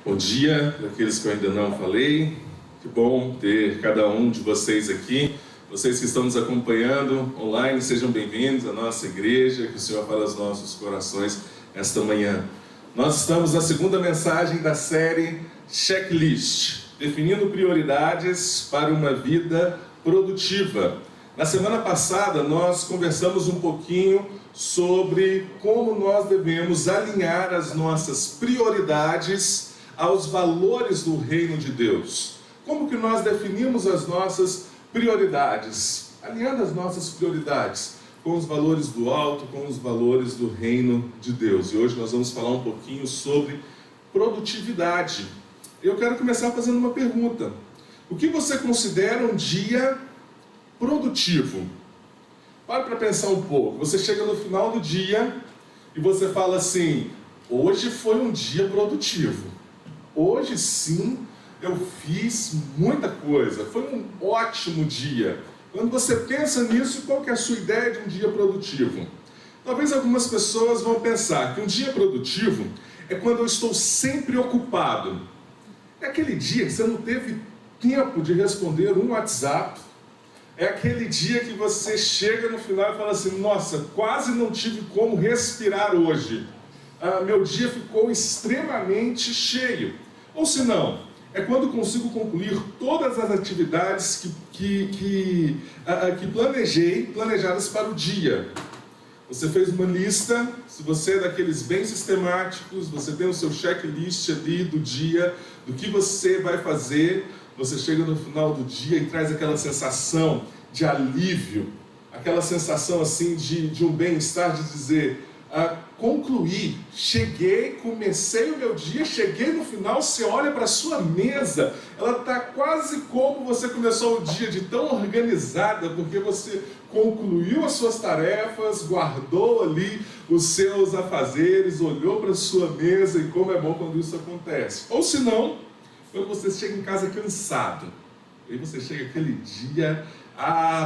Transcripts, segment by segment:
Bom dia para aqueles que eu ainda não falei. Que bom ter cada um de vocês aqui. Vocês que estão nos acompanhando online, sejam bem-vindos à nossa igreja. Que o Senhor fale aos nossos corações esta manhã. Nós estamos na segunda mensagem da série Checklist, definindo prioridades para uma vida produtiva. Na semana passada nós conversamos um pouquinho sobre como nós devemos alinhar as nossas prioridades aos valores do reino de Deus. Como que nós definimos as nossas prioridades? Alinhando as nossas prioridades com os valores do alto, com os valores do reino de Deus. E hoje nós vamos falar um pouquinho sobre produtividade. Eu quero começar fazendo uma pergunta. O que você considera um dia produtivo? Pare para pensar um pouco. Você chega no final do dia e você fala assim: hoje foi um dia produtivo. Hoje sim eu fiz muita coisa. Foi um ótimo dia. Quando você pensa nisso, qual que é a sua ideia de um dia produtivo? Talvez algumas pessoas vão pensar que um dia produtivo é quando eu estou sempre ocupado. É aquele dia que você não teve tempo de responder um WhatsApp. É aquele dia que você chega no final e fala assim: nossa, quase não tive como respirar hoje. Meu dia ficou extremamente cheio. Ou se não, é quando consigo concluir todas as atividades que planejadas para o dia. Você fez uma lista, se você é daqueles bem sistemáticos, você tem o seu checklist ali do dia, do que você vai fazer. Você chega no final do dia e traz aquela sensação de alívio, aquela sensação assim de um bem-estar, de dizer: concluí, cheguei, comecei o meu dia, cheguei no final. Você olha para a sua mesa, ela está quase como você começou o dia, de tão organizada, porque você concluiu as suas tarefas, guardou ali os seus afazeres, olhou para a sua mesa, e como é bom quando isso acontece. Ou se não, quando você chega em casa cansado, aí você chega aquele dia,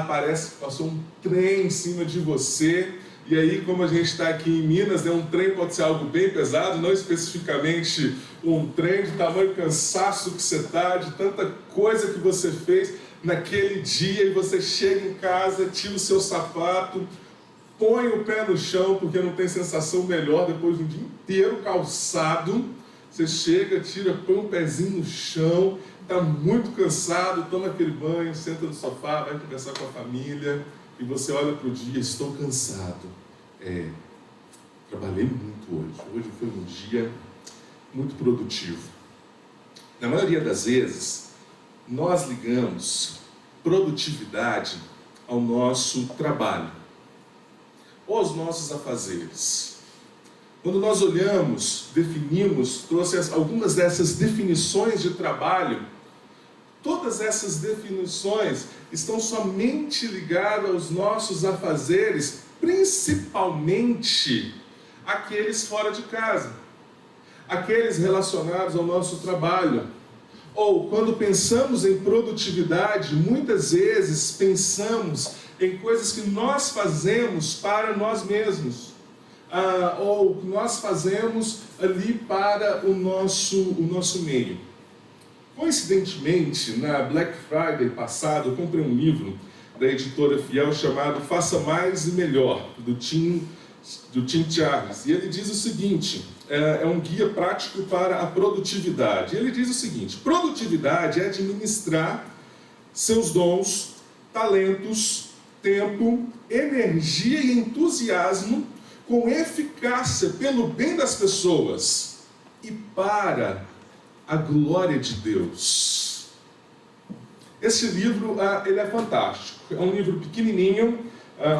parece que passou um trem em cima de você. E aí, como a gente está aqui em Minas, um trem pode ser algo bem pesado, não especificamente um trem de tamanho cansaço que você está, de tanta coisa que você fez naquele dia, e você chega em casa, tira o seu sapato, põe o pé no chão, porque não tem sensação melhor depois de um dia inteiro calçado. Você chega, põe um pezinho no chão, está muito cansado, toma aquele banho, senta no sofá, vai conversar com a família. E você olha para o dia: estou cansado. Trabalhei muito hoje. Hoje foi um dia muito produtivo. Na maioria das vezes, nós ligamos produtividade ao nosso trabalho ou aos nossos afazeres. Quando nós olhamos, definimos, trouxe algumas dessas definições de trabalho. Todas essas definições estão somente ligadas aos nossos afazeres, principalmente aqueles fora de casa, aqueles relacionados ao nosso trabalho. Ou, quando pensamos em produtividade, muitas vezes pensamos em coisas que nós fazemos para nós mesmos, ou que nós fazemos ali para o nosso meio. Coincidentemente, na Black Friday passado, eu comprei um livro da editora Fiel chamado Faça Mais e Melhor, do Tim Charles. E ele diz o seguinte, é um guia prático para a produtividade. Ele diz o seguinte: produtividade é administrar seus dons, talentos, tempo, energia e entusiasmo com eficácia pelo bem das pessoas e para a glória de Deus. Esse livro, ele é fantástico. É um livro pequenininho,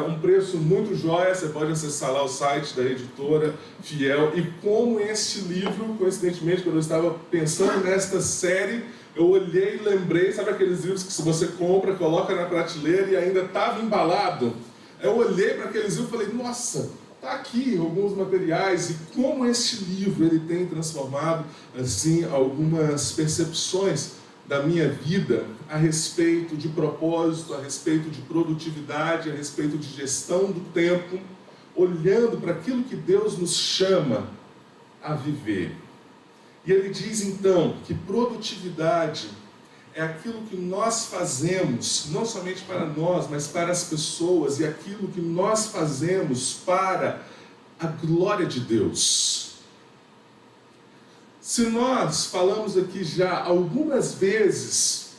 um preço muito jóia. Você pode acessar lá o site da editora Fiel. E como este livro, coincidentemente, quando eu estava pensando nesta série, eu olhei e lembrei, sabe aqueles livros que se você compra, coloca na prateleira e ainda estava embalado? Eu olhei para aqueles livros e falei: nossa, está aqui alguns materiais. E como este livro ele tem transformado assim algumas percepções da minha vida a respeito de propósito, a respeito de produtividade, a respeito de gestão do tempo, olhando para aquilo que Deus nos chama a viver. E ele diz então que produtividade é aquilo que nós fazemos, não somente para nós, mas para as pessoas, e aquilo que nós fazemos para a glória de Deus. Se nós falamos aqui já algumas vezes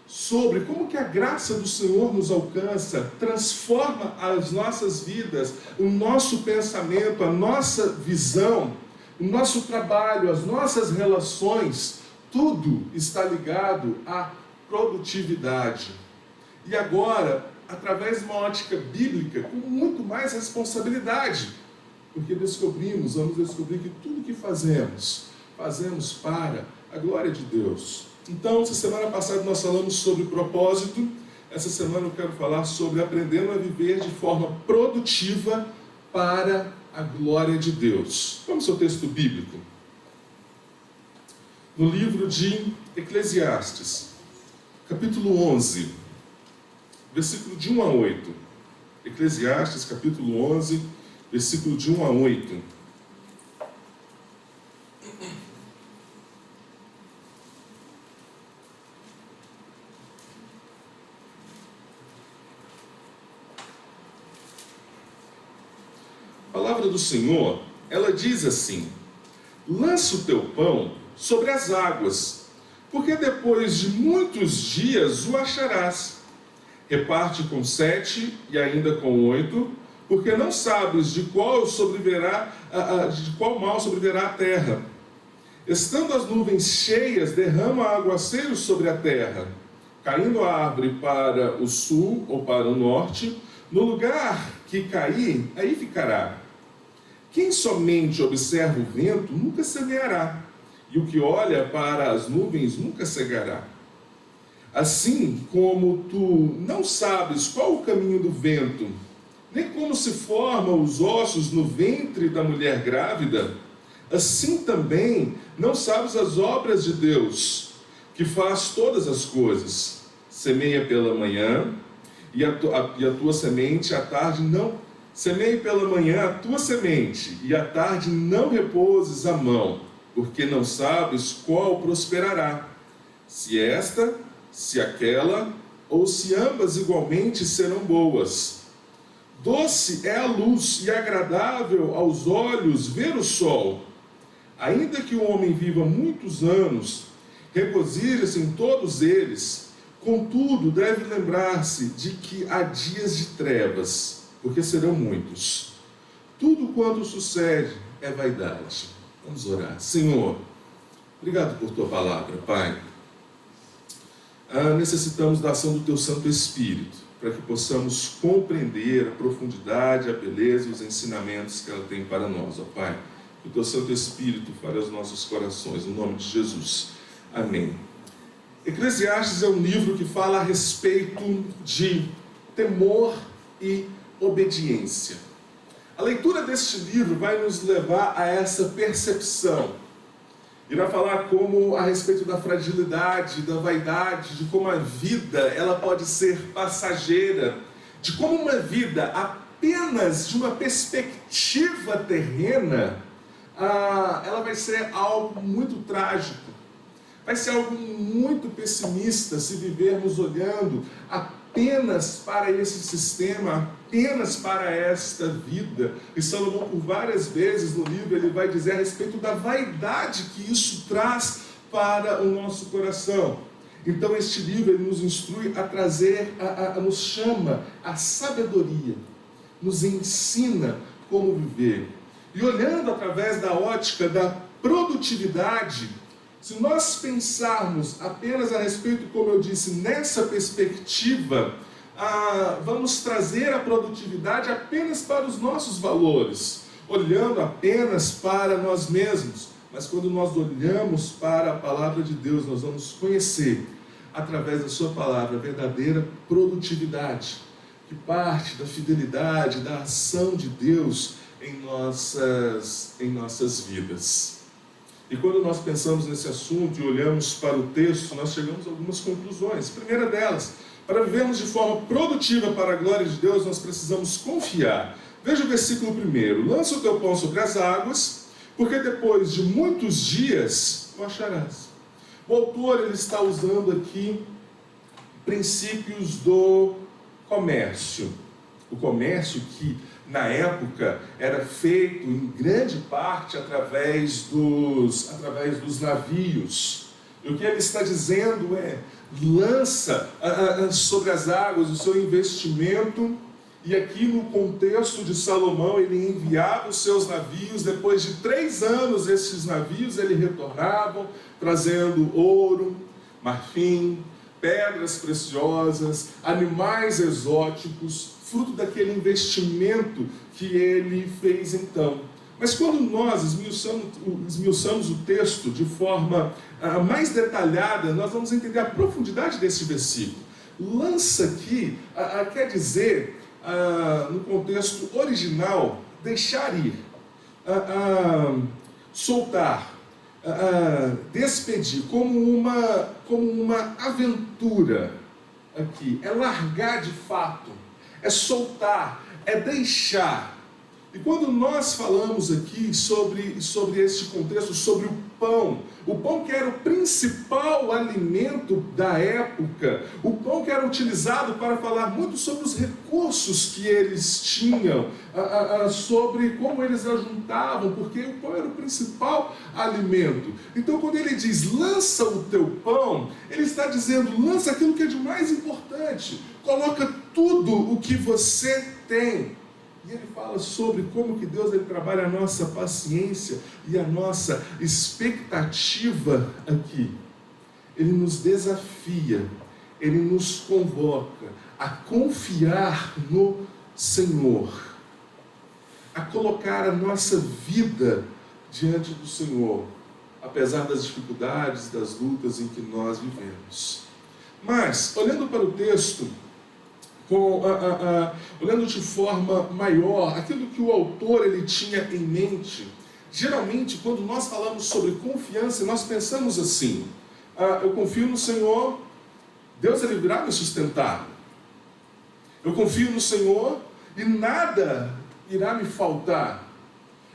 sobre como que a graça do Senhor nos alcança, transforma as nossas vidas, o nosso pensamento, a nossa visão, o nosso trabalho, as nossas relações, tudo está ligado à produtividade. E agora, através de uma ótica bíblica, com muito mais responsabilidade, porque vamos descobrir que tudo que fazemos para a glória de Deus. Então, essa semana passada nós falamos sobre propósito, essa semana eu quero falar sobre aprendendo a viver de forma produtiva para a glória de Deus. Vamos ao texto bíblico. No livro de Eclesiastes, capítulo 11, versículo de 1 a 8. Eclesiastes, capítulo 11, versículo de 1 a 8. A palavra do Senhor, ela diz assim: lança o teu pão sobre as águas, porque depois de muitos dias o acharás. Reparte com 7 e ainda com 8, porque não sabes de qual mal sobrevirá a terra. Estando as nuvens cheias, derrama aguaceiros sobre a terra. Caindo a árvore para o sul ou para o norte, no lugar que cair, aí ficará. Quem somente observa o vento nunca semeará, e o que olha para as nuvens nunca cegará. Assim como tu não sabes qual o caminho do vento, nem como se formam os ossos no ventre da mulher grávida, assim também não sabes as obras de Deus, que faz todas as coisas. Semeia pela manhã, e a tua semente à tarde não... Semeie pela manhã a tua semente, e à tarde não repouses a mão, porque não sabes qual prosperará, se esta, se aquela, ou se ambas igualmente serão boas. Doce é a luz e agradável aos olhos ver o sol. Ainda que o homem viva muitos anos, regozije-se em todos eles, contudo deve lembrar-se de que há dias de trevas, porque serão muitos. Tudo quanto sucede é vaidade. Vamos orar. Senhor, obrigado por tua palavra, Pai. Necessitamos da ação do teu Santo Espírito, para que possamos compreender a profundidade, a beleza e os ensinamentos que ela tem para nós, ó Pai. Que o teu Santo Espírito fale aos nossos corações, no nome de Jesus. Amém. Eclesiastes é um livro que fala a respeito de temor e obediência. A leitura deste livro vai nos levar a essa percepção. Irá falar como a respeito da fragilidade, da vaidade, de como a vida ela pode ser passageira, de como uma vida apenas de uma perspectiva terrena, ela vai ser algo muito trágico. Vai ser algo muito pessimista se vivermos olhando apenas para esse sistema, apenas para esta vida. E Salomão, por várias vezes no livro, ele vai dizer a respeito da vaidade que isso traz para o nosso coração. Então este livro ele nos instrui a trazer, nos chama a sabedoria, nos ensina como viver. E olhando através da ótica da produtividade, se nós pensarmos apenas a respeito, como eu disse, nessa perspectiva, vamos trazer a produtividade apenas para os nossos valores, olhando apenas para nós mesmos. Mas quando nós olhamos para a palavra de Deus, nós vamos conhecer, através da sua palavra, a verdadeira produtividade, que parte da fidelidade, da ação de Deus em nossas vidas. E quando nós pensamos nesse assunto e olhamos para o texto, nós chegamos a algumas conclusões. A primeira delas, para vivermos de forma produtiva para a glória de Deus, nós precisamos confiar. Veja o versículo 1. Lança o teu pão sobre as águas, porque depois de muitos dias o acharás. O autor ele está usando aqui princípios do comércio. O comércio que na época era feito em grande parte através dos navios. E o que ele está dizendo é: lança sobre as águas o seu investimento. E aqui no contexto de Salomão, ele enviava os seus navios. Depois de 3 anos, esses navios eles retornavam, trazendo ouro, marfim, pedras preciosas, animais exóticos, fruto daquele investimento que ele fez então. Mas quando nós esmiuçamos o texto de forma mais detalhada, nós vamos entender a profundidade desse versículo. Lança aqui quer dizer, no contexto original, deixar ir, soltar, despedir, como uma aventura aqui. É largar de fato, é soltar, é deixar. E quando nós falamos aqui sobre este contexto, sobre o pão que era o principal alimento da época, o pão que era utilizado para falar muito sobre os recursos que eles tinham, sobre como eles ajuntavam, porque o pão era o principal alimento. Então quando ele diz, lança o teu pão, ele está dizendo, lança aquilo que é de mais importante, coloca tudo o que você tem. E ele fala sobre como que Deus ele trabalha a nossa paciência e a nossa expectativa aqui. Ele nos desafia, ele nos convoca a confiar no Senhor, a colocar a nossa vida diante do Senhor, apesar das dificuldades, das lutas em que nós vivemos. Mas, olhando para o texto, olhando de forma maior, aquilo que o autor ele tinha em mente, geralmente quando nós falamos sobre confiança, nós pensamos assim, eu confio no Senhor, Deus ele virá me sustentar. Eu confio no Senhor e nada irá me faltar.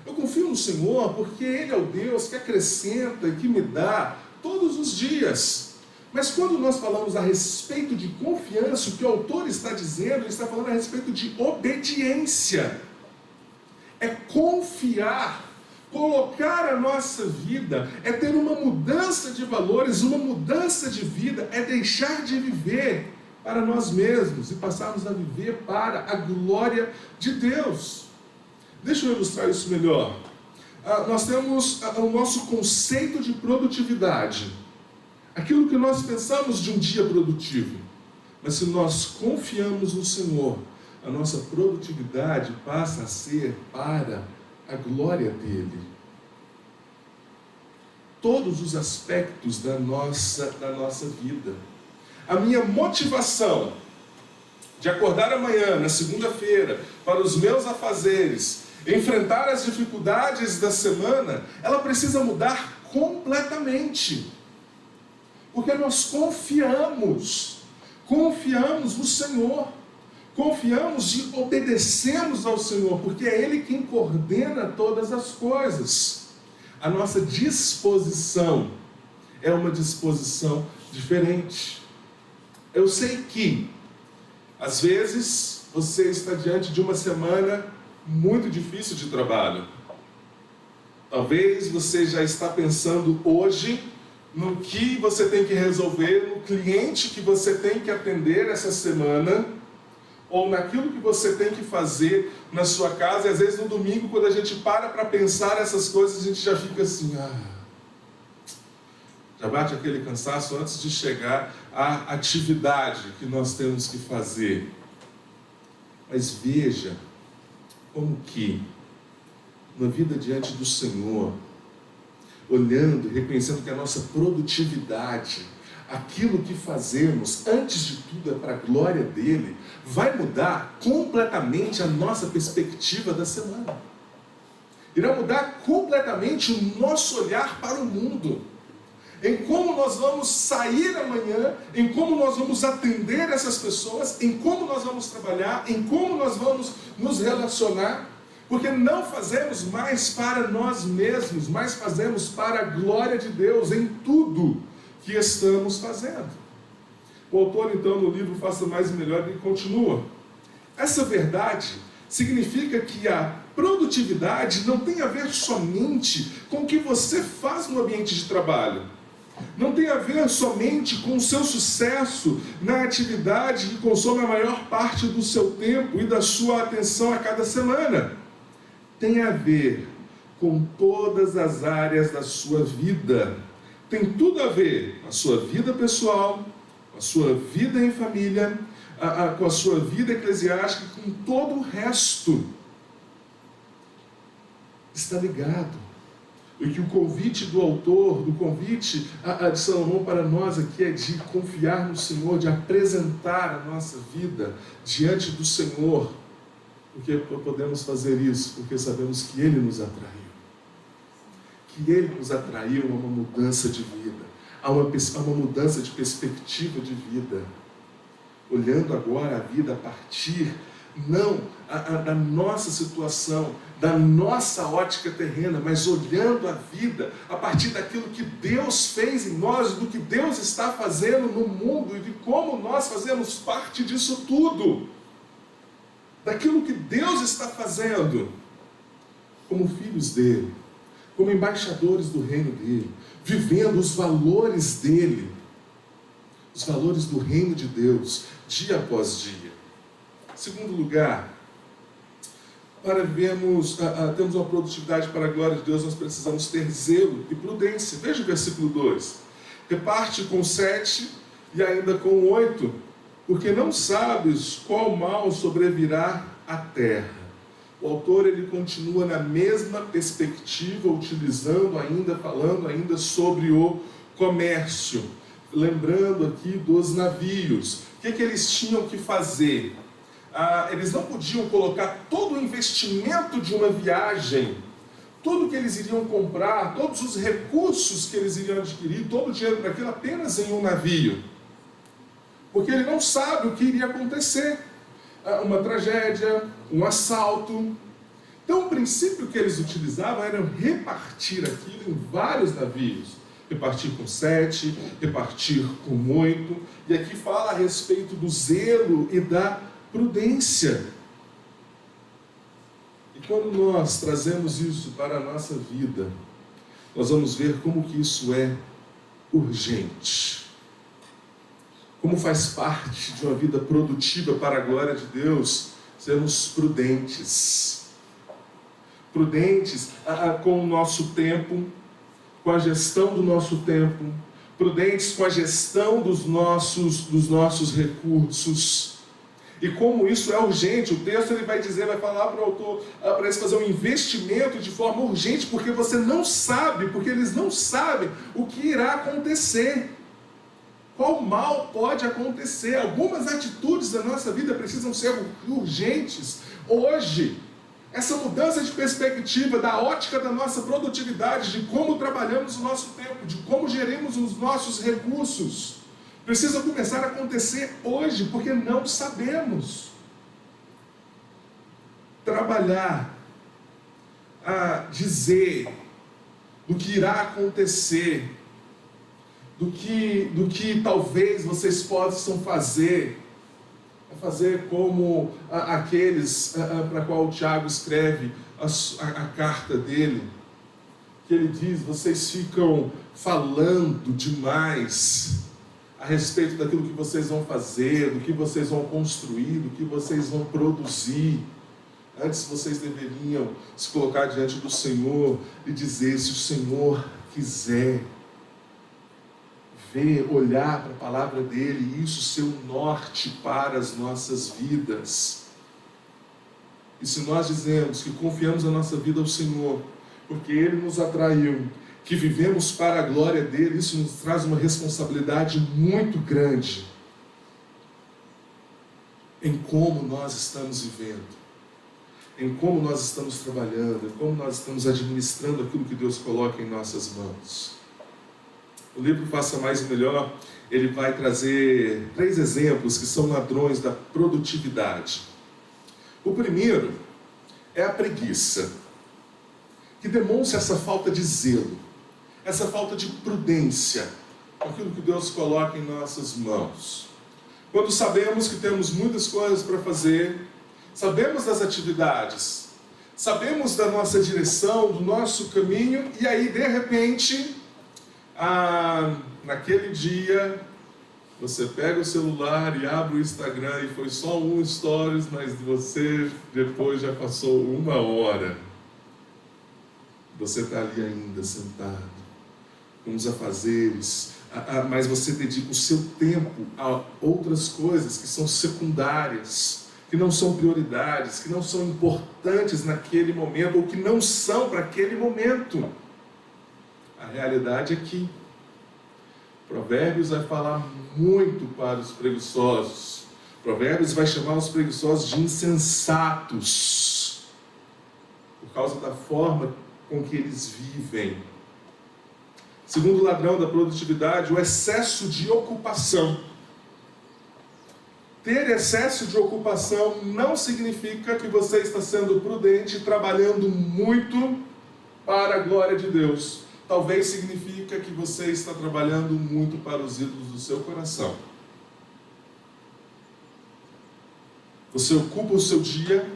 Eu confio no Senhor porque Ele é o Deus que acrescenta e que me dá todos os dias. Mas quando nós falamos a respeito de confiança, o que o autor está dizendo, ele está falando a respeito de obediência. É confiar, colocar a nossa vida, é ter uma mudança de valores, uma mudança de vida, é deixar de viver para nós mesmos e passarmos a viver para a glória de Deus. Deixa eu ilustrar isso melhor. Nós temos o nosso conceito de produtividade. Aquilo que nós pensamos de um dia produtivo. Mas se nós confiamos no Senhor, a nossa produtividade passa a ser para a glória dEle. Todos os aspectos da nossa vida. A minha motivação de acordar amanhã, na segunda-feira, para os meus afazeres, enfrentar as dificuldades da semana, ela precisa mudar completamente. Porque nós confiamos no Senhor, confiamos e obedecemos ao Senhor, porque é Ele quem coordena todas as coisas. A nossa disposição é uma disposição diferente. Eu sei que, às vezes, você está diante de uma semana muito difícil de trabalho. Talvez você já está pensando hoje no que você tem que resolver, no cliente que você tem que atender essa semana, ou naquilo que você tem que fazer na sua casa. E às vezes no domingo, quando a gente para pensar essas coisas, a gente já fica assim, já bate aquele cansaço antes de chegar à atividade que nós temos que fazer. Mas veja como que, na vida diante do Senhor, olhando e reconhecendo que a nossa produtividade, aquilo que fazemos, antes de tudo é para a glória dEle, vai mudar completamente a nossa perspectiva da semana. Irá mudar completamente o nosso olhar para o mundo. Em como nós vamos sair amanhã, em como nós vamos atender essas pessoas, em como nós vamos trabalhar, em como nós vamos nos relacionar. Porque não fazemos mais para nós mesmos, mas fazemos para a glória de Deus em tudo que estamos fazendo. O autor, então, no livro Faça Mais e Melhor, ele continua. Essa verdade significa que a produtividade não tem a ver somente com o que você faz no ambiente de trabalho. Não tem a ver somente com o seu sucesso na atividade que consome a maior parte do seu tempo e da sua atenção a cada semana. Tem a ver com todas as áreas da sua vida. Tem tudo a ver com a sua vida pessoal, com a sua vida em família, com a sua vida eclesiástica, com todo o resto. Está ligado. E que o convite do autor, do convite de Salomão para nós aqui é de confiar no Senhor, de apresentar a nossa vida diante do Senhor. Porque podemos fazer isso? Porque sabemos que Ele nos atraiu. Que Ele nos atraiu a uma mudança de vida, a uma mudança de perspectiva de vida. Olhando agora a vida a partir, não da nossa situação, da nossa ótica terrena, mas olhando a vida a partir daquilo que Deus fez em nós, do que Deus está fazendo no mundo e de como nós fazemos parte disso tudo. Daquilo que Deus está fazendo como filhos dele, como embaixadores do reino dele, vivendo os valores dele, os valores do reino de Deus, dia após dia. Segundo lugar, para vermos, termos uma produtividade para a glória de Deus, nós precisamos ter zelo e prudência. Veja o versículo 2. Reparte com 7 e ainda com 8, porque não sabes qual mal sobrevirá à terra. O autor, ele continua na mesma perspectiva, falando ainda sobre o comércio. Lembrando aqui dos navios. O que eles tinham que fazer? Eles não podiam colocar todo o investimento de uma viagem, tudo que eles iriam comprar, todos os recursos que eles iriam adquirir, todo o dinheiro para aquilo apenas em um navio. Porque ele não sabe o que iria acontecer. Uma tragédia, um assalto. Então o princípio que eles utilizavam era repartir aquilo em vários navios. Repartir com 7, repartir com 8. E aqui fala a respeito do zelo e da prudência. E quando nós trazemos isso para a nossa vida, nós vamos ver como que isso é urgente. Como faz parte de uma vida produtiva para a glória de Deus, sermos prudentes. Prudentes com o nosso tempo, com a gestão do nosso tempo, prudentes com a gestão dos nossos recursos. E como isso é urgente, o texto ele vai falar para o autor, para eles fazer um investimento de forma urgente, porque você não sabe, porque eles não sabem o que irá acontecer. Qual mal pode acontecer? Algumas atitudes da nossa vida precisam ser urgentes. Hoje, essa mudança de perspectiva, da ótica da nossa produtividade, de como trabalhamos o nosso tempo, de como gerimos os nossos recursos, precisa começar a acontecer hoje, porque não sabemos. Trabalhar, a dizer do que irá acontecer, do que talvez vocês possam fazer como aqueles para qual o Tiago escreve a carta dele, que ele diz: vocês ficam falando demais a respeito daquilo que vocês vão fazer, do que vocês vão construir, do que vocês vão produzir. Antes vocês deveriam se colocar diante do Senhor e dizer: se o Senhor quiser, ver, olhar para a palavra dele, e isso ser o norte para as nossas vidas. E se nós dizemos que confiamos a nossa vida ao Senhor, porque Ele nos atraiu, que vivemos para a glória dele, isso nos traz uma responsabilidade muito grande em como nós estamos vivendo, em como nós estamos trabalhando, em como nós estamos administrando aquilo que Deus coloca em nossas mãos. O livro Faça Mais e Melhor, ele vai trazer 3 exemplos que são ladrões da produtividade. O primeiro é a preguiça, que demonstra essa falta de zelo, essa falta de prudência com aquilo que Deus coloca em nossas mãos. Quando sabemos que temos muitas coisas para fazer, sabemos das atividades, sabemos da nossa direção, do nosso caminho, e aí de repente, naquele dia, você pega o celular e abre o Instagram e foi só um stories, mas você depois já passou 1 hora. Você está ali ainda sentado, com os afazeres, mas você dedica o seu tempo a outras coisas que são secundárias, que não são prioridades, que não são importantes naquele momento, ou que não são para aquele momento. A realidade é que Provérbios vai falar muito para os preguiçosos. Provérbios vai chamar os preguiçosos de insensatos, por causa da forma com que eles vivem. Segundo ladrão da produtividade, o excesso de ocupação. Ter excesso de ocupação não significa que você está sendo prudente e trabalhando muito para a glória de Deus. Talvez significa que você está trabalhando muito para os ídolos do seu coração. Você ocupa o seu dia,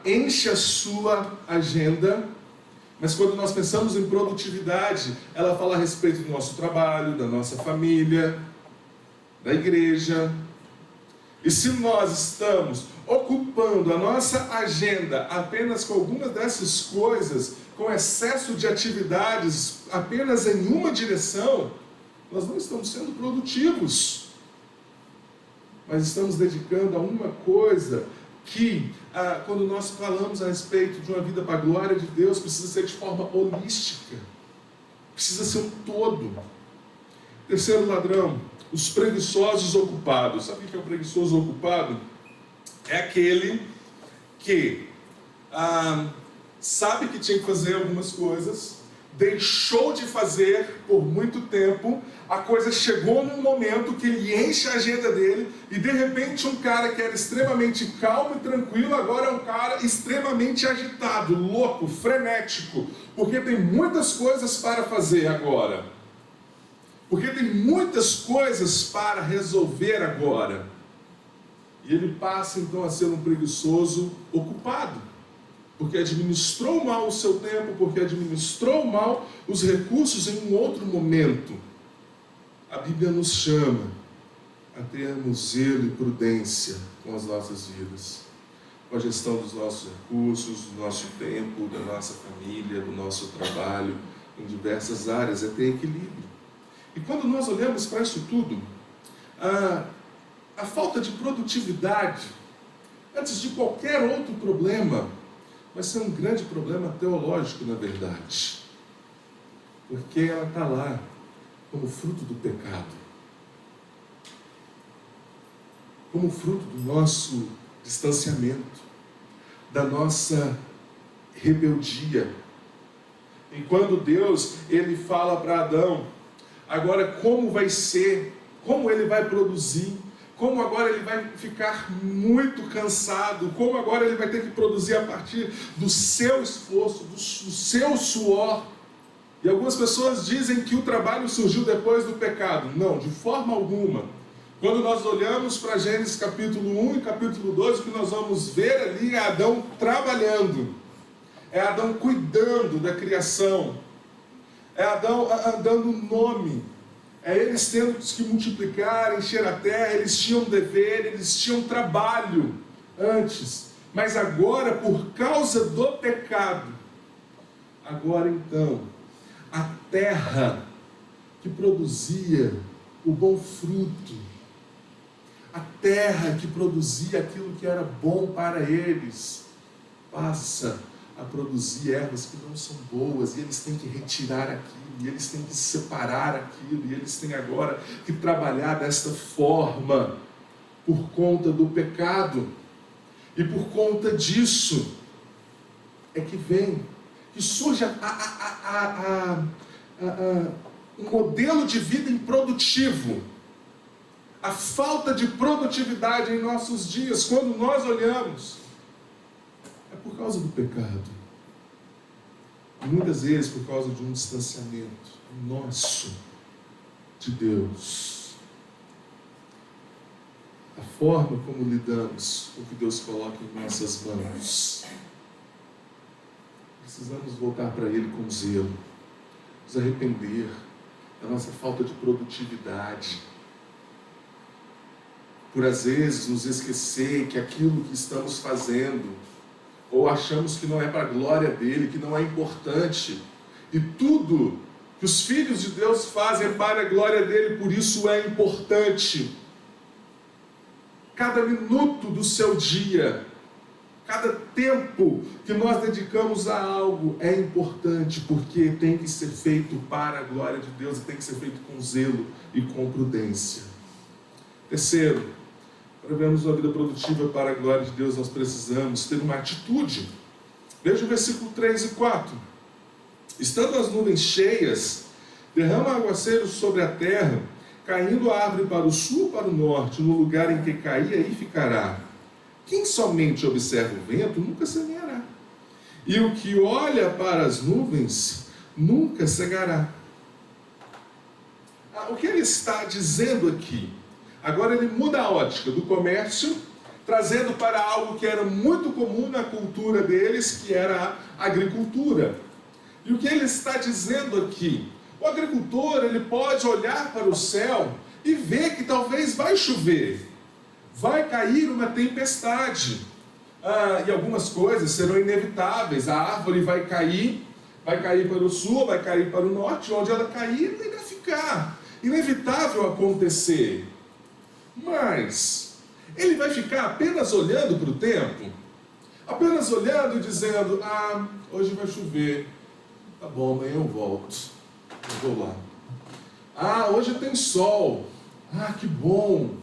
enche a sua agenda, mas quando nós pensamos em produtividade, ela fala a respeito do nosso trabalho, da nossa família, da igreja. E se nós estamos ocupando a nossa agenda apenas com algumas dessas coisas, com excesso de atividades apenas em uma direção, nós não estamos sendo produtivos. Mas estamos dedicando a uma coisa que, quando nós falamos a respeito de uma vida para a glória de Deus, precisa ser de forma holística. Precisa ser um todo. Terceiro ladrão, os preguiçosos ocupados. Sabe o que é o preguiçoso ocupado? É aquele que sabe que tinha que fazer algumas coisas, deixou de fazer por muito tempo, a coisa chegou num momento que ele enche a agenda dele, e de repente um cara que era extremamente calmo e tranquilo, agora é um cara extremamente agitado, louco, frenético, porque tem muitas coisas para fazer agora. Porque tem muitas coisas para resolver agora. E ele passa então a ser um preguiçoso ocupado. Porque administrou mal o seu tempo, porque administrou mal os recursos em um outro momento. A Bíblia nos chama a termos zelo e prudência com as nossas vidas, com a gestão dos nossos recursos, do nosso tempo, da nossa família, do nosso trabalho, em diversas áreas, é ter equilíbrio. E quando nós olhamos para isso tudo, a falta de produtividade, antes de qualquer outro problema, vai ser um grande problema teológico, na verdade. Porque ela está lá como fruto do pecado. Como fruto do nosso distanciamento, da nossa rebeldia. E quando Deus, ele fala para Adão, agora como vai ser, como ele vai produzir, como agora ele vai ficar muito cansado, como agora ele vai ter que produzir a partir do seu esforço, do seu suor. E algumas pessoas dizem que o trabalho surgiu depois do pecado. Não, de forma alguma. Quando nós olhamos para Gênesis capítulo 1 e capítulo 2, o que nós vamos ver ali é Adão trabalhando, é Adão cuidando da criação, é Adão dando nome, é eles tendo que multiplicar, encher a terra. Eles tinham dever, eles tinham trabalho antes, mas agora, por causa do pecado, agora então, a terra que produzia o bom fruto, a terra que produzia aquilo que era bom para eles, passa a produzir ervas que não são boas, e eles têm que retirar aquilo, e eles têm que separar aquilo, e eles têm agora que trabalhar desta forma, por conta do pecado. E por conta disso é que surge um modelo de vida improdutivo, a falta de produtividade em nossos dias. Quando nós olhamos por causa do pecado. E muitas vezes por causa de um distanciamento nosso de Deus. A forma como lidamos com o que Deus coloca em nossas mãos. Precisamos voltar para Ele com zelo, nos arrepender da nossa falta de produtividade, por às vezes nos esquecer que aquilo que estamos fazendo, ou achamos que não é para a glória dEle, que não é importante, e tudo que os filhos de Deus fazem é para a glória dEle, por isso é importante. Cada minuto do seu dia, cada tempo que nós dedicamos a algo é importante, porque tem que ser feito para a glória de Deus e tem que ser feito com zelo e com prudência. Terceiro, para vermos uma vida produtiva para a glória de Deus, nós precisamos ter uma atitude. Veja o versículo 3 e 4. Estando as nuvens cheias, derrama aguaceiro sobre a terra, caindo a árvore para o sul ou para o norte, no lugar em que cair, aí ficará. Quem somente observa o vento nunca semeará, e o que olha para as nuvens nunca cegará. O que ele está dizendo aqui? Agora ele muda a ótica do comércio, trazendo para algo que era muito comum na cultura deles, que era a agricultura. E o que ele está dizendo aqui? O agricultor, ele pode olhar para o céu e ver que talvez vai chover. Vai cair uma tempestade, e algumas coisas serão inevitáveis. A árvore vai cair para o sul, vai cair para o norte, onde ela cair, ela irá ficar. Inevitável acontecer. Mas ele vai ficar apenas olhando para o tempo? Apenas olhando e dizendo, hoje vai chover. Tá bom, amanhã eu volto. Eu vou lá. Hoje tem sol. Que bom.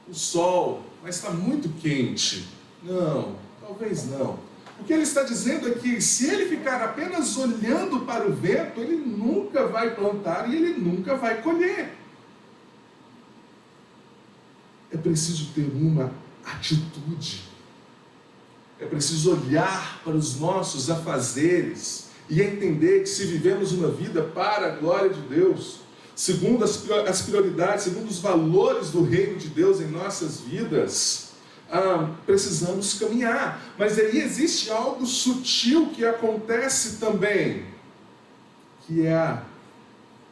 O sol, mas está muito quente. Não, talvez não. O que ele está dizendo é que se ele ficar apenas olhando para o vento, ele nunca vai plantar e ele nunca vai colher. É preciso ter uma atitude. É preciso olhar para os nossos afazeres e entender que se vivemos uma vida para a glória de Deus, segundo as prioridades, segundo os valores do reino de Deus em nossas vidas, precisamos caminhar. Mas aí existe algo sutil que acontece também, que é a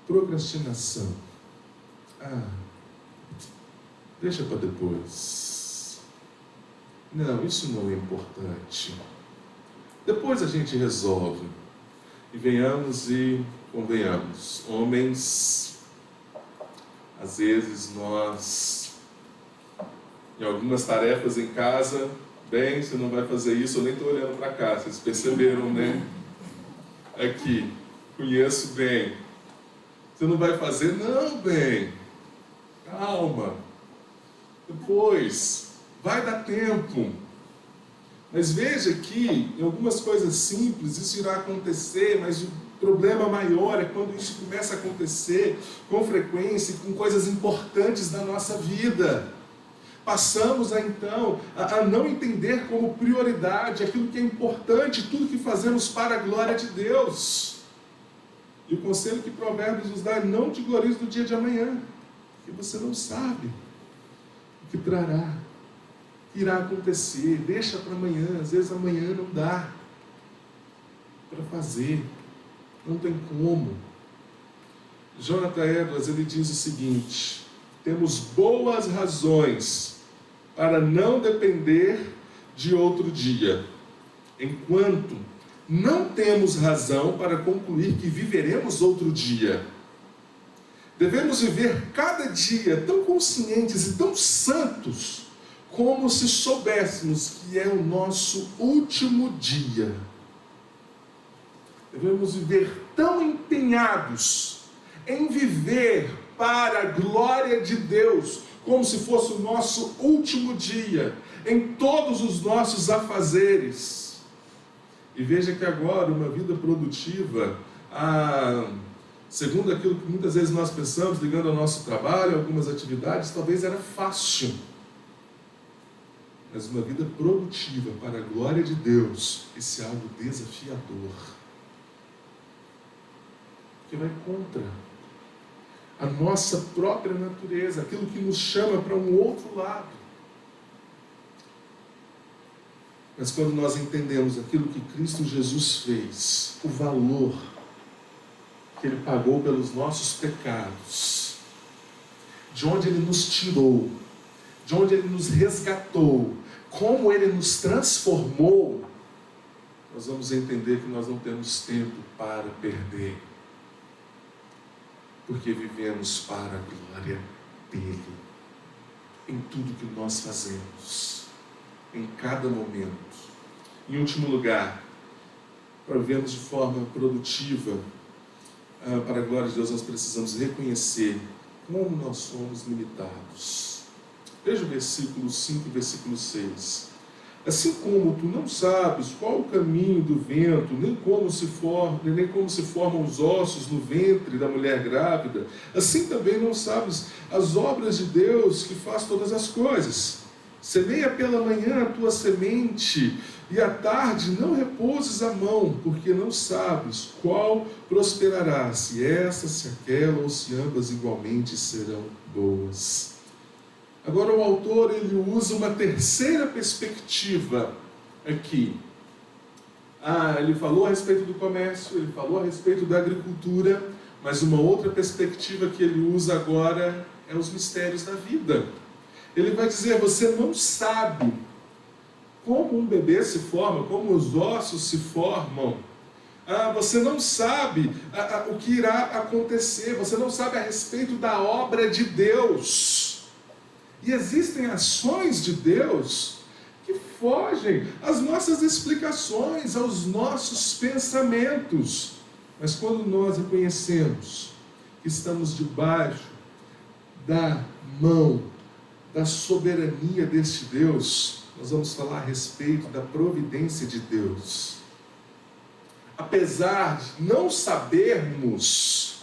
procrastinação. Deixa para depois. Não, isso não é importante. Depois a gente resolve. E venhamos e convenhamos, homens, às vezes nós, em algumas tarefas em casa, bem, você não vai fazer isso, eu nem estou olhando para cá, vocês perceberam, né? Aqui, conheço bem. Você não vai fazer? Não, bem, calma, depois, vai dar tempo. Mas veja que, em algumas coisas simples, isso irá acontecer, mas o problema maior é quando isso começa a acontecer com frequência e com coisas importantes da nossa vida. Passamos então a não entender como prioridade aquilo que é importante, tudo que fazemos para a glória de Deus. E o conselho que Provérbios nos dá é: não te glories do dia de amanhã, porque você não sabe o que trará, o que irá acontecer. Deixa para amanhã, às vezes amanhã não dá para fazer. Não tem como. Jonathan Edwards, ele diz o seguinte: temos boas razões para não depender de outro dia, enquanto não temos razão para concluir que viveremos outro dia. Devemos viver cada dia tão conscientes e tão santos, como se soubéssemos que é o nosso último dia. Devemos viver tão empenhados em viver para a glória de Deus, como se fosse o nosso último dia, em todos os nossos afazeres. E veja que agora uma vida produtiva, segundo aquilo que muitas vezes nós pensamos, ligando ao nosso trabalho, algumas atividades, talvez era fácil. mas uma vida produtiva para a glória de Deus, esse é algo desafiador. Que vai contra a nossa própria natureza, aquilo que nos chama para um outro lado. Mas quando nós entendemos aquilo que Cristo Jesus fez, o valor que Ele pagou pelos nossos pecados, de onde Ele nos tirou, de onde Ele nos resgatou, como Ele nos transformou, nós vamos entender que nós não temos tempo para perder, porque vivemos para a glória dEle, em tudo que nós fazemos, em cada momento. Em último lugar, para vivermos de forma produtiva, para a glória de Deus, nós precisamos reconhecer como nós somos limitados. Veja o versículo 5 e versículo 6. Assim como tu não sabes qual o caminho do vento, nem como se formam os ossos no ventre da mulher grávida, assim também não sabes as obras de Deus que faz todas as coisas. Semeia pela manhã a tua semente, e à tarde não repouses a mão, porque não sabes qual prosperará, se essa, se aquela, ou se ambas igualmente serão boas. Agora o autor ele usa uma terceira perspectiva aqui. Ele falou a respeito do comércio, ele falou a respeito da agricultura, mas uma outra perspectiva que ele usa agora é os mistérios da vida. Ele vai dizer, você não sabe como um bebê se forma, como os ossos se formam. Você não sabe o que irá acontecer, você não sabe a respeito da obra de Deus. E existem ações de Deus que fogem às nossas explicações, aos nossos pensamentos. Mas quando nós reconhecemos que estamos debaixo da mão, da soberania deste Deus, nós vamos falar a respeito da providência de Deus. Apesar de não sabermos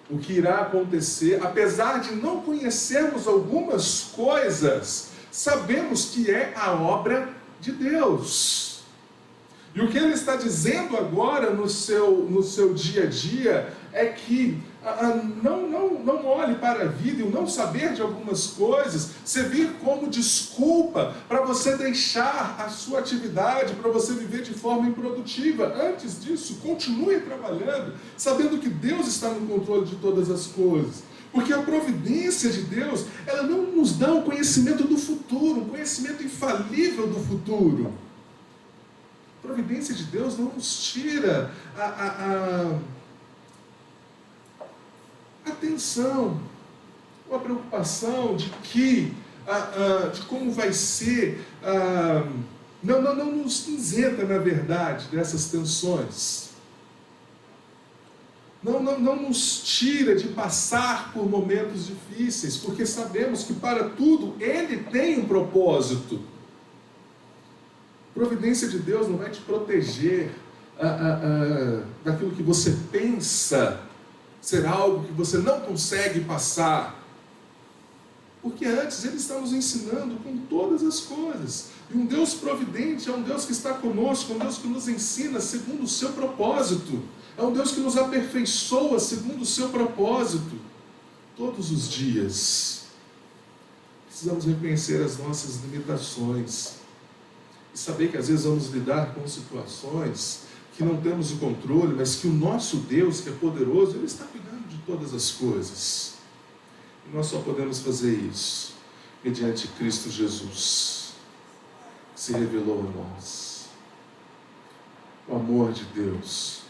o que irá acontecer, apesar de não conhecermos algumas coisas, sabemos que é a obra de Deus. E o que ele está dizendo agora no seu dia a dia é que não olhe para a vida e o não saber de algumas coisas servir como desculpa para você deixar a sua atividade, para você viver de forma improdutiva. Antes disso, continue trabalhando, sabendo que Deus está no controle de todas as coisas. Porque a providência de Deus, ela não nos dá um conhecimento do futuro, um conhecimento infalível do futuro. A providência de Deus não nos tira a atenção, ou a preocupação de como vai ser, não nos isenta, na verdade, dessas tensões. Não nos tira de passar por momentos difíceis, porque sabemos que para tudo Ele tem um propósito. A providência de Deus não vai te proteger daquilo que você pensa ser algo que você não consegue passar. Porque antes Ele está nos ensinando com todas as coisas. E um Deus providente é um Deus que está conosco, é um Deus que nos ensina segundo o seu propósito. É um Deus que nos aperfeiçoa segundo o seu propósito. Todos os dias. Precisamos reconhecer as nossas limitações. E saber que às vezes vamos lidar com situações que não temos o controle, mas que o nosso Deus, que é poderoso, Ele está cuidando de todas as coisas. E nós só podemos fazer isso mediante Cristo Jesus, que se revelou a nós. O amor de Deus,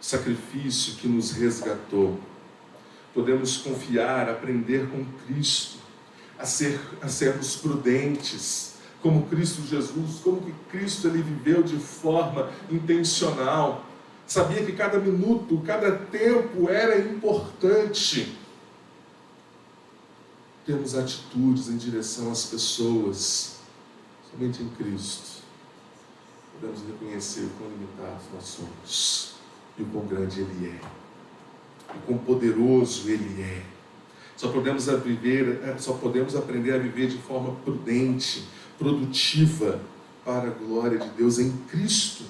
o sacrifício que nos resgatou. Podemos confiar, aprender com Cristo, a sermos prudentes, como Cristo Jesus, como que Cristo ele viveu de forma intencional. Sabia que cada minuto, cada tempo era importante. Temos atitudes em direção às pessoas. Somente em Cristo podemos reconhecer o quão limitados nós somos e o quão grande Ele é, o quão poderoso Ele é. Só podemos aprender a viver de forma prudente, produtiva para a glória de Deus em Cristo.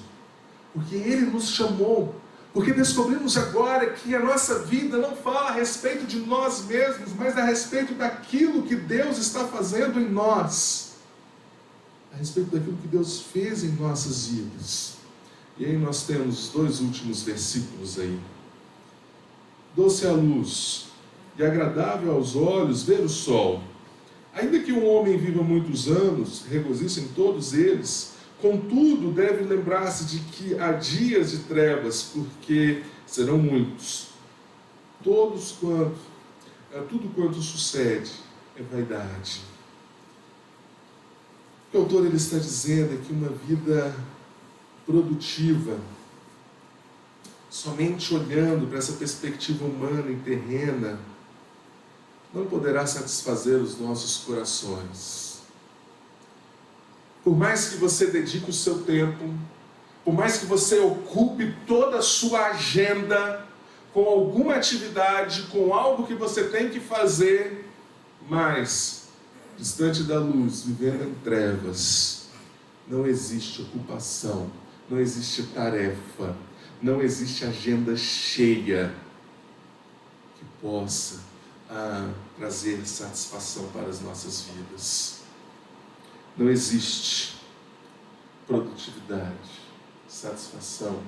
Porque Ele nos chamou. Porque descobrimos agora que a nossa vida não fala a respeito de nós mesmos, mas a respeito daquilo que Deus está fazendo em nós. A respeito daquilo que Deus fez em nossas vidas. E aí nós temos os 2 últimos versículos aí. Doce a luz e agradável aos olhos ver o sol. Ainda que um homem viva muitos anos, regozije em todos eles, contudo deve lembrar-se de que há dias de trevas, porque serão muitos. Tudo quanto sucede é vaidade. O que o autor ele está dizendo é que uma vida produtiva, somente olhando para essa perspectiva humana e terrena, não poderá satisfazer os nossos corações. Por mais que você dedique o seu tempo, por mais que você ocupe toda a sua agenda com alguma atividade, com algo que você tem que fazer, mas, distante da luz, vivendo em trevas, não existe ocupação, não existe tarefa, não existe agenda cheia que possa trazer satisfação para as nossas vidas. Não existe produtividade, satisfação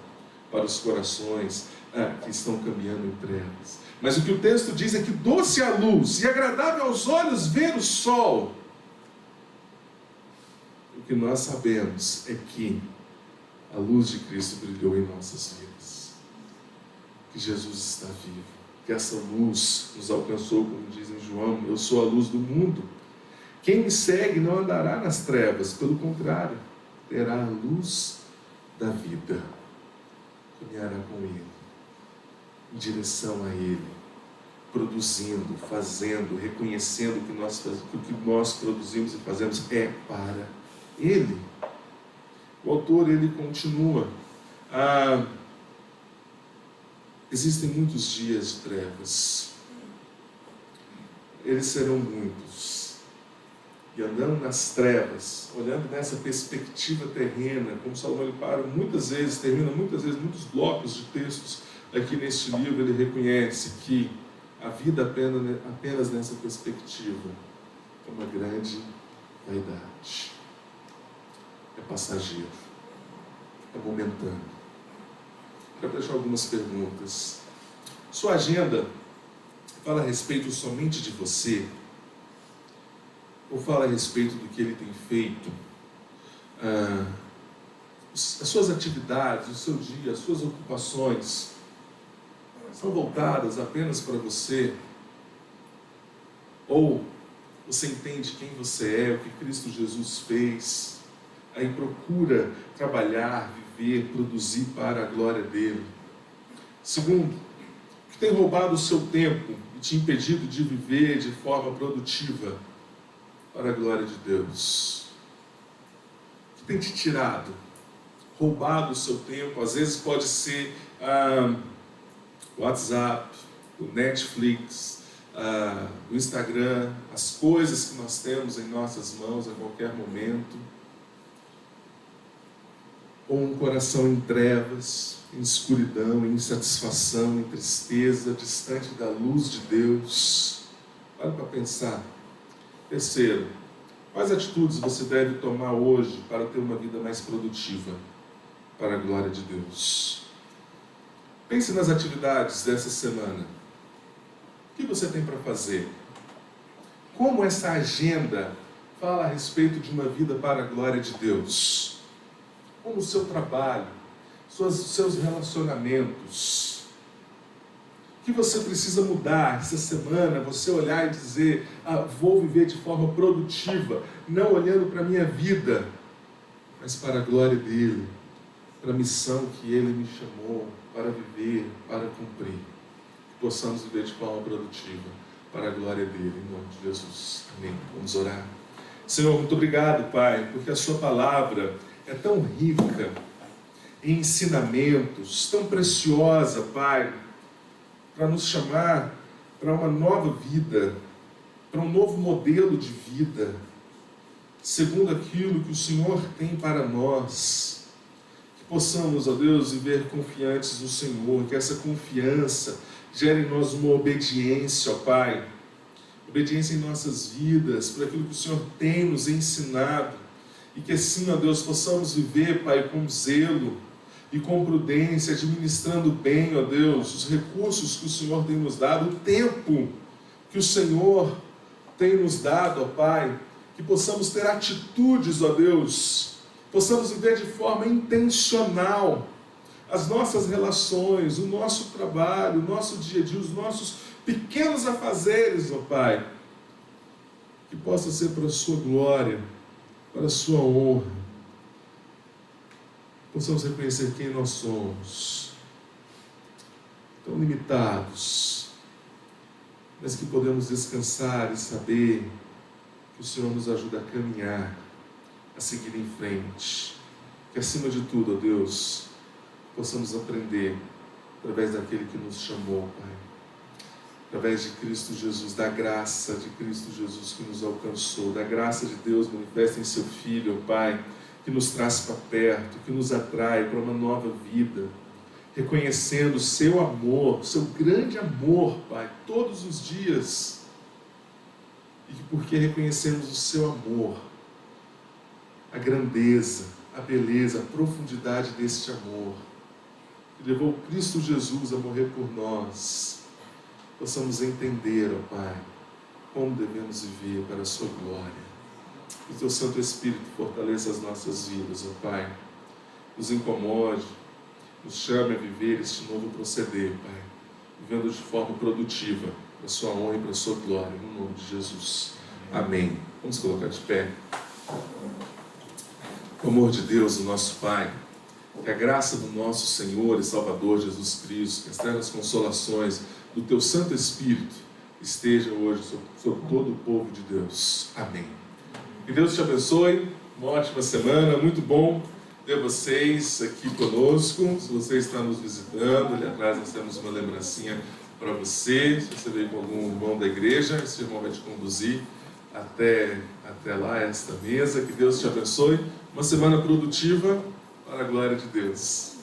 para os corações que estão caminhando em trevas. Mas o que o texto diz é que doce a luz e agradável aos olhos ver o sol. O que nós sabemos é que a luz de Cristo brilhou em nossas vidas. Que Jesus está vivo. Que essa luz nos alcançou, como diz em João, eu sou a luz do mundo. Quem me segue não andará nas trevas, pelo contrário, terá a luz da vida. Caminhará com Ele, em direção a Ele, produzindo, fazendo, reconhecendo que o que nós produzimos e fazemos é para Ele. O autor, ele continua. Existem muitos dias de trevas. Eles serão muitos. E andando nas trevas, olhando nessa perspectiva terrena, como Salomão ele termina muitas vezes, muitos blocos de textos aqui neste livro, ele reconhece que a vida apenas nessa perspectiva é uma grande vaidade. É passageiro, é momentâneo. Quero deixar algumas perguntas. Sua agenda fala a respeito somente de você? Ou fala a respeito do que Ele tem feito? As suas atividades, o seu dia, as suas ocupações são voltadas apenas para você? Ou você entende quem você é, o que Cristo Jesus fez, aí procura trabalhar, viver, produzir para a glória dEle? Segundo, o que tem roubado o seu tempo e te impedido de viver de forma produtiva para a glória de Deus? O que tem te tirado, roubado o seu tempo? Às vezes pode ser o WhatsApp, o Netflix, o Instagram, as coisas que nós temos em nossas mãos a qualquer momento. Ou um coração em trevas, em escuridão, em insatisfação, em tristeza, distante da luz de Deus. Para pensar. Terceiro, quais atitudes você deve tomar hoje para ter uma vida mais produtiva para a glória de Deus? Pense nas atividades dessa semana. O que você tem para fazer? Como essa agenda fala a respeito de uma vida para a glória de Deus? Como o seu trabalho, seus relacionamentos? O que você precisa mudar essa semana? Você olhar e dizer, vou viver de forma produtiva, não olhando para a minha vida, mas para a glória dEle, para a missão que Ele me chamou para viver, para cumprir. Que possamos viver de forma produtiva para a glória dEle, em nome de Jesus. Amém. Vamos orar. Senhor, muito obrigado, Pai, porque a Sua palavra é tão rica em ensinamentos, tão preciosa, Pai, para nos chamar para uma nova vida, para um novo modelo de vida. segundo aquilo que o Senhor tem para nós. Que possamos, ó Deus, viver confiantes no Senhor, que essa confiança gere em nós uma obediência, ó Pai. Obediência em nossas vidas, por aquilo que o Senhor tem nos ensinado. E que assim, ó Deus, possamos viver, Pai, com zelo e com prudência, administrando bem, ó Deus, os recursos que o Senhor tem nos dado, o tempo que o Senhor tem nos dado, ó Pai. Que possamos ter atitudes, ó Deus, possamos viver de forma intencional as nossas relações, o nosso trabalho, o nosso dia a dia, os nossos pequenos afazeres, ó Pai, que possa ser para a sua glória, para a sua honra. Possamos reconhecer quem nós somos, tão limitados, mas que podemos descansar e saber que o Senhor nos ajuda a caminhar, a seguir em frente. Que acima de tudo, ó Deus, possamos aprender através daquele que nos chamou, Pai. Através de Cristo Jesus, da graça de Cristo Jesus que nos alcançou, da graça de Deus manifesta em seu Filho, ó Pai, que nos traz para perto, que nos atrai para uma nova vida, reconhecendo o seu amor, o seu grande amor, Pai, todos os dias. E que porque reconhecemos o seu amor, a grandeza, a beleza, a profundidade deste amor, que levou Cristo Jesus a morrer por nós, possamos entender, ó Pai, como devemos viver para a sua glória. Que o teu Santo Espírito fortaleça as nossas vidas, ó Pai, nos incomode, nos chame a viver este novo proceder, Pai, vivendo de forma produtiva, para a sua honra e para a sua glória, no nome de Jesus. Amém. Vamos colocar de pé. O amor de Deus, o nosso Pai, que a graça do nosso Senhor e Salvador Jesus Cristo, que as ternas consolações do teu Santo Espírito estejam hoje sobre todo o povo de Deus. Amém. Que Deus te abençoe, uma ótima semana, muito bom ter vocês aqui conosco. Se você está nos visitando, ali atrás nós temos uma lembrancinha para você. Se você veio com algum irmão da igreja, esse irmão vai te conduzir até lá, esta mesa. Que Deus te abençoe, uma semana produtiva para a glória de Deus.